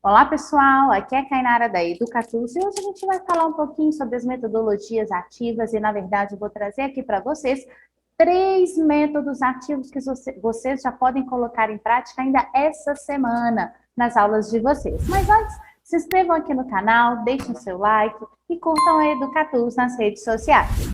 Olá, pessoal! Aqui é a Kainara da Educatus e hoje a gente vai falar um pouquinho sobre as metodologias ativas e, na verdade, eu vou trazer aqui para vocês 3 métodos ativos que vocês já podem colocar em prática ainda essa semana nas aulas de vocês. Mas antes, se inscrevam aqui no canal, deixem seu like e curtam a Educatus nas redes sociais.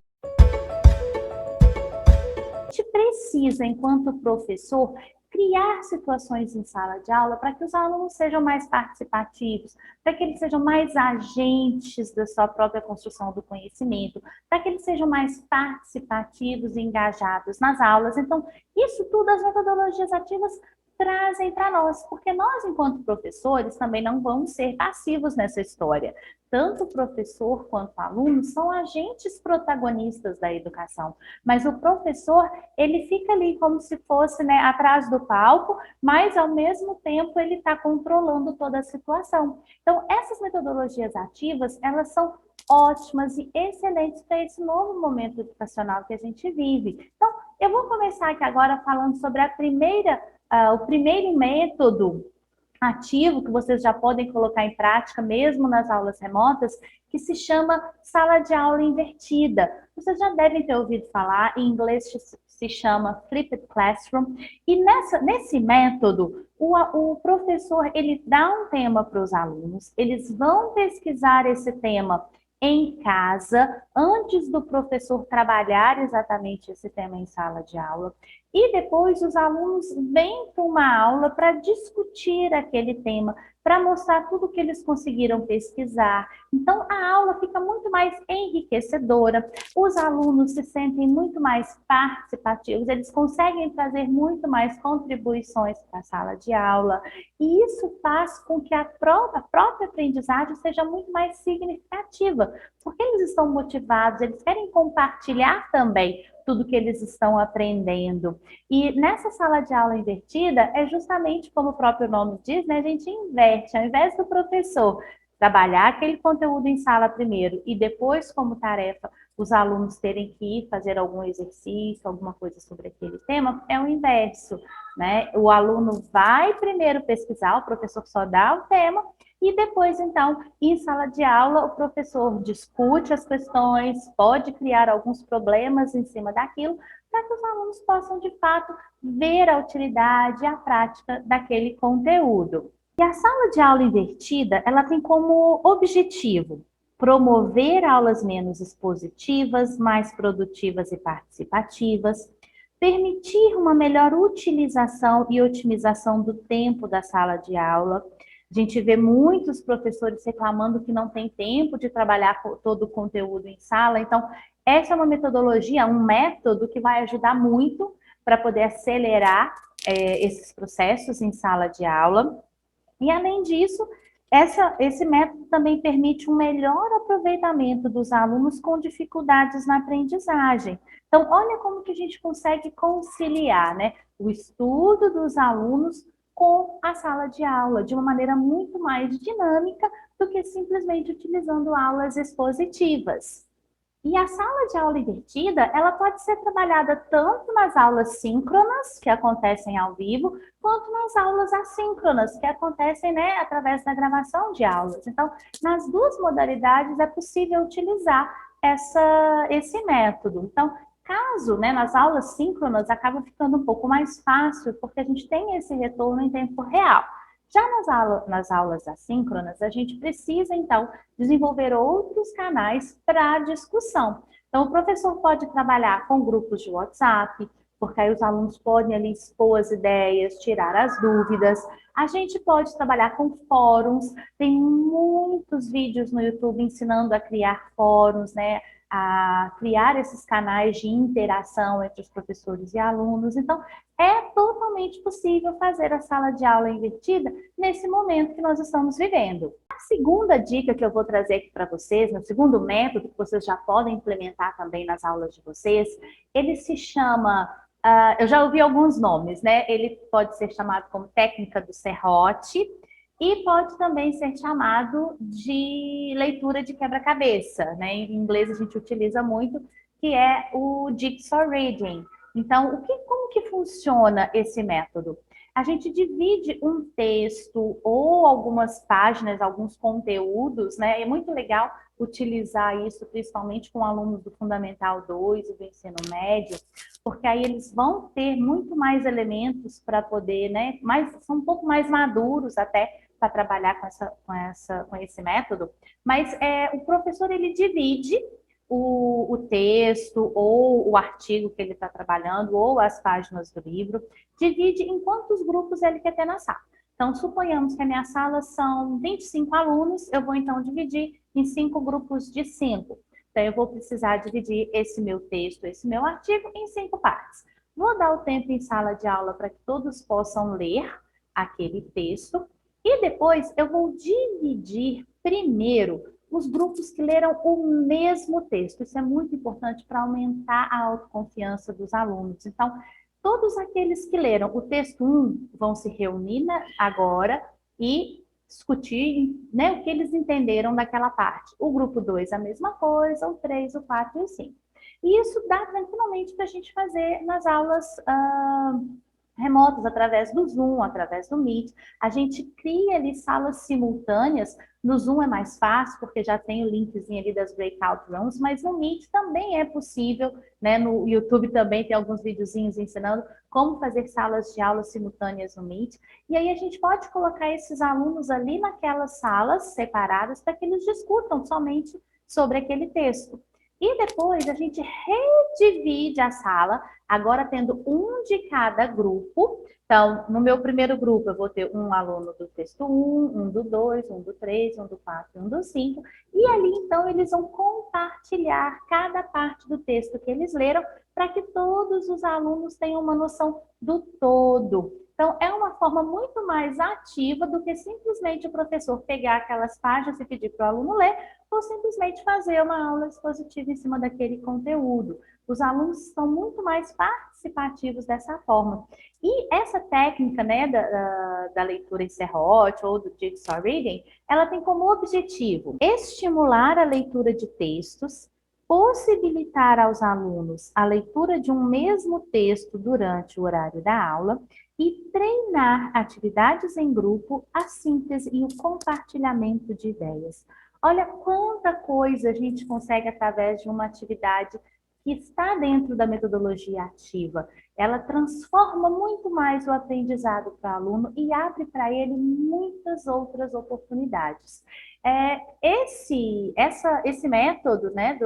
A gente precisa, enquanto professor, criar situações em sala de aula para que os alunos sejam mais participativos, para que eles sejam mais agentes da sua própria construção do conhecimento, para que eles sejam mais participativos e engajados nas aulas. Então, isso tudo as metodologias ativas trazem para nós, porque nós, enquanto professores, também não vamos ser passivos nessa história. Tanto o professor quanto o aluno são agentes protagonistas da educação, mas o professor, ele fica ali como se fosse, né, atrás do palco, mas ao mesmo tempo ele está controlando toda a situação. Então, essas metodologias ativas, elas são ótimas e excelentes para esse novo momento educacional que a gente vive. Então, eu vou começar aqui agora falando sobre o primeiro método ativo que vocês já podem colocar em prática, mesmo nas aulas remotas, que se chama sala de aula invertida. Vocês já devem ter ouvido falar, em inglês se chama Flipped Classroom, e nesse método, o professor ele dá um tema para os alunos, eles vão pesquisar esse tema em casa, antes do professor trabalhar exatamente esse tema em sala de aula. E depois os alunos vêm para uma aula para discutir aquele tema, para mostrar tudo que eles conseguiram pesquisar. Então, a aula fica muito mais enriquecedora, os alunos se sentem muito mais participativos, eles conseguem trazer muito mais contribuições para a sala de aula, e isso faz com que a própria aprendizagem seja muito mais significativa, porque eles estão motivados, eles querem compartilhar também tudo que eles estão aprendendo. E nessa sala de aula invertida, é justamente como o próprio nome diz, né? A gente inverte, ao invés do professor trabalhar aquele conteúdo em sala primeiro e depois, como tarefa, os alunos terem que ir fazer algum exercício, alguma coisa sobre aquele tema, é o inverso, né? O aluno vai primeiro pesquisar, o professor só dá o tema, e depois, então, em sala de aula, o professor discute as questões, pode criar alguns problemas em cima daquilo, para que os alunos possam, de fato, ver a utilidade e a prática daquele conteúdo. E a sala de aula invertida, ela tem como objetivo promover aulas menos expositivas, mais produtivas e participativas, permitir uma melhor utilização e otimização do tempo da sala de aula. A gente vê muitos professores reclamando que não tem tempo de trabalhar todo o conteúdo em sala. Então, essa é uma metodologia, um método que vai ajudar muito para poder acelerar esses processos em sala de aula. E, além disso, esse método também permite um melhor aproveitamento dos alunos com dificuldades na aprendizagem. Então, olha como que a gente consegue conciliar, né, o estudo dos alunos com a sala de aula, de uma maneira muito mais dinâmica do que simplesmente utilizando aulas expositivas. E a sala de aula invertida, ela pode ser trabalhada tanto nas aulas síncronas, que acontecem ao vivo, quanto nas aulas assíncronas, que acontecem, né, através da gravação de aulas. Então, nas duas modalidades é possível utilizar esse método. Então, caso, né, nas aulas síncronas, acaba ficando um pouco mais fácil, porque a gente tem esse retorno em tempo real. Já nas aulas assíncronas, a gente precisa, então, desenvolver outros canais para discussão. Então, o professor pode trabalhar com grupos de WhatsApp, porque aí os alunos podem ali expor as ideias, tirar as dúvidas. A gente pode trabalhar com fóruns, tem muitos vídeos no YouTube ensinando a criar fóruns, né? A criar esses canais de interação entre os professores e alunos. Então, é totalmente possível fazer a sala de aula invertida nesse momento que nós estamos vivendo. A segunda dica que eu vou trazer aqui para vocês, o segundo método que vocês já podem implementar também nas aulas de vocês, ele se chama, eu já ouvi alguns nomes, né? Ele pode ser chamado como técnica do serrote, e pode também ser chamado de leitura de quebra-cabeça, né? Em inglês a gente utiliza muito, que é o Jigsaw Reading. Então, como que funciona esse método? a gente divide um texto ou algumas páginas, alguns conteúdos, né? É muito legal utilizar isso, principalmente com alunos do Fundamental 2 e do ensino médio, porque aí eles vão ter muito mais elementos para poder, né? São um pouco mais maduros até para trabalhar com esse método, mas o professor ele divide o texto ou o artigo que ele está trabalhando ou as páginas do livro, divide em quantos grupos ele quer ter na sala. Então, suponhamos que a minha sala são 25 alunos, eu vou então dividir em 5 grupos de 5. Então, eu vou precisar dividir esse meu texto, esse meu artigo, em 5 partes. Vou dar o tempo em sala de aula para que todos possam ler aquele texto e depois eu vou dividir primeiro os grupos que leram o mesmo texto. Isso é muito importante para aumentar a autoconfiança dos alunos. Então, todos aqueles que leram o texto 1 vão se reunir agora e discutir, né, o que eles entenderam daquela parte. O grupo 2 a mesma coisa, o 3, o 4 e o 5. E isso dá tranquilamente para a gente fazer nas aulas remotas, através do Zoom, através do Meet. A gente cria ali salas simultâneas. No Zoom é mais fácil, porque já tem o linkzinho ali das breakout rooms, mas no Meet também é possível, né? No YouTube também tem alguns videozinhos ensinando como fazer salas de aula simultâneas no Meet. E aí a gente pode colocar esses alunos ali naquelas salas separadas para que eles discutam somente sobre aquele texto. E depois a gente redivide a sala, agora tendo um de cada grupo. Então, no meu primeiro grupo, eu vou ter um aluno do texto 1, um do 2, um do 3, um do 4 e um do 5. E ali, então, eles vão compartilhar cada parte do texto que eles leram para que todos os alunos tenham uma noção do todo. Então, é uma forma muito mais ativa do que simplesmente o professor pegar aquelas páginas e pedir para o aluno ler, ou simplesmente fazer uma aula expositiva em cima daquele conteúdo. Os alunos estão muito mais participativos dessa forma. E essa técnica, né, da leitura em serrote ou do Jigsaw Reading, ela tem como objetivo estimular a leitura de textos, possibilitar aos alunos a leitura de um mesmo texto durante o horário da aula e treinar atividades em grupo, a síntese e o compartilhamento de ideias. Olha quanta coisa a gente consegue através de uma atividade que está dentro da metodologia ativa. Ela transforma muito mais o aprendizado para o aluno e abre para ele muitas outras oportunidades. Esse método, né,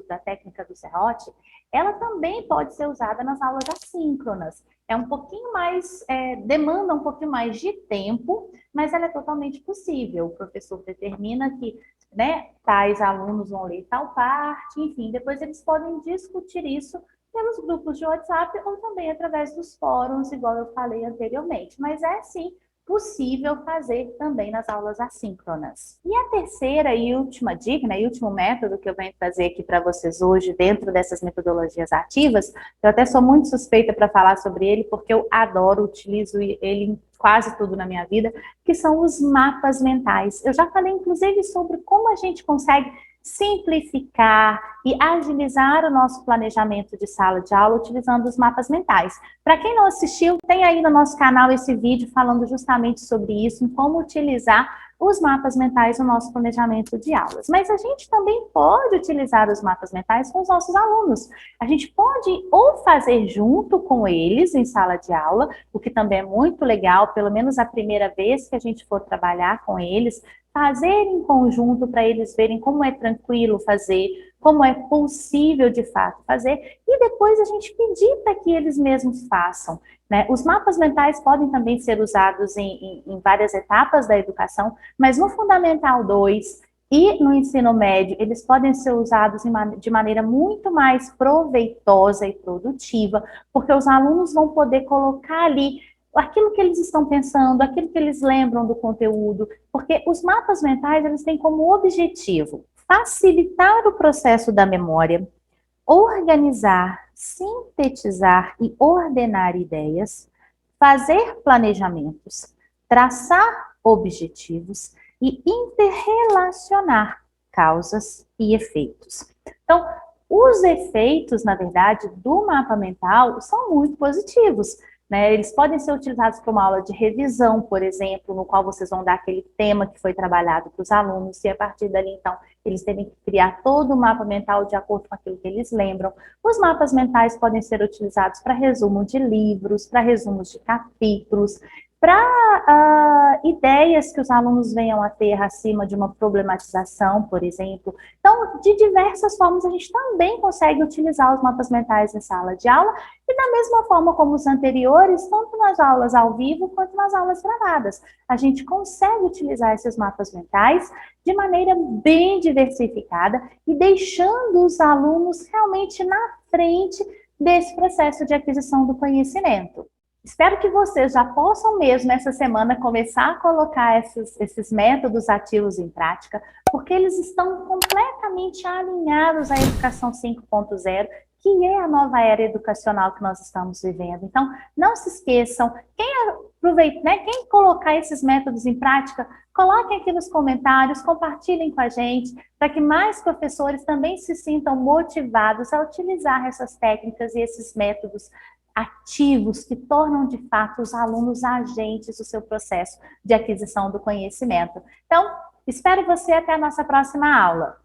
da técnica do serrote, ela também pode ser usada nas aulas assíncronas. É um pouquinho mais, demanda um pouquinho mais de tempo, mas ela é totalmente possível. O professor determina que, né, tais alunos vão ler tal parte, enfim, depois eles podem discutir isso pelos grupos de WhatsApp ou também através dos fóruns, igual eu falei anteriormente. Mas é sim possível fazer também nas aulas assíncronas. E a terceira e última dica, né, e último método que eu venho trazer aqui para vocês hoje, dentro dessas metodologias ativas, eu até sou muito suspeita para falar sobre ele, porque eu adoro, utilizo ele em quase tudo na minha vida, que são os mapas mentais. Eu já falei, inclusive, sobre como a gente consegue simplificar e agilizar o nosso planejamento de sala de aula utilizando os mapas mentais. Para quem não assistiu, tem aí no nosso canal esse vídeo falando justamente sobre isso, em como utilizar os mapas mentais no nosso planejamento de aulas. Mas a gente também pode utilizar os mapas mentais com os nossos alunos. A gente pode ou fazer junto com eles em sala de aula, o que também é muito legal, pelo menos a primeira vez que a gente for trabalhar com eles, fazer em conjunto para eles verem como é tranquilo fazer, como é possível de fato fazer, e depois a gente pedir para que eles mesmos façam, né? Os mapas mentais podem também ser usados em várias etapas da educação, mas no Fundamental 2 e no ensino médio, eles podem ser usados de maneira muito mais proveitosa e produtiva, porque os alunos vão poder colocar ali aquilo que eles estão pensando, aquilo que eles lembram do conteúdo, porque os mapas mentais, eles têm como objetivo facilitar o processo da memória, organizar, sintetizar e ordenar ideias, fazer planejamentos, traçar objetivos e interrelacionar causas e efeitos. Então, os efeitos, na verdade, do mapa mental são muito positivos. né? Eles podem ser utilizados para uma aula de revisão, por exemplo, no qual vocês vão dar aquele tema que foi trabalhado para os alunos, e a partir dali, então, eles devem criar todo o mapa mental de acordo com aquilo que eles lembram. Os mapas mentais podem ser utilizados para resumo de livros, para resumos de capítulos, para ideias que os alunos venham a ter acima de uma problematização, por exemplo. Então, de diversas formas, a gente também consegue utilizar os mapas mentais em sala de aula, e da mesma forma como os anteriores, tanto nas aulas ao vivo quanto nas aulas gravadas. A gente consegue utilizar esses mapas mentais de maneira bem diversificada e deixando os alunos realmente na frente desse processo de aquisição do conhecimento. Espero que vocês já possam mesmo, essa semana, começar a colocar esses métodos ativos em prática, porque eles estão completamente alinhados à Educação 5.0, que é a nova era educacional que nós estamos vivendo. Então, não se esqueçam, quem colocar esses métodos em prática, coloquem aqui nos comentários, compartilhem com a gente, para que mais professores também se sintam motivados a utilizar essas técnicas e esses métodos ativos que tornam, de fato, os alunos agentes do seu processo de aquisição do conhecimento. Então, espero você até a nossa próxima aula.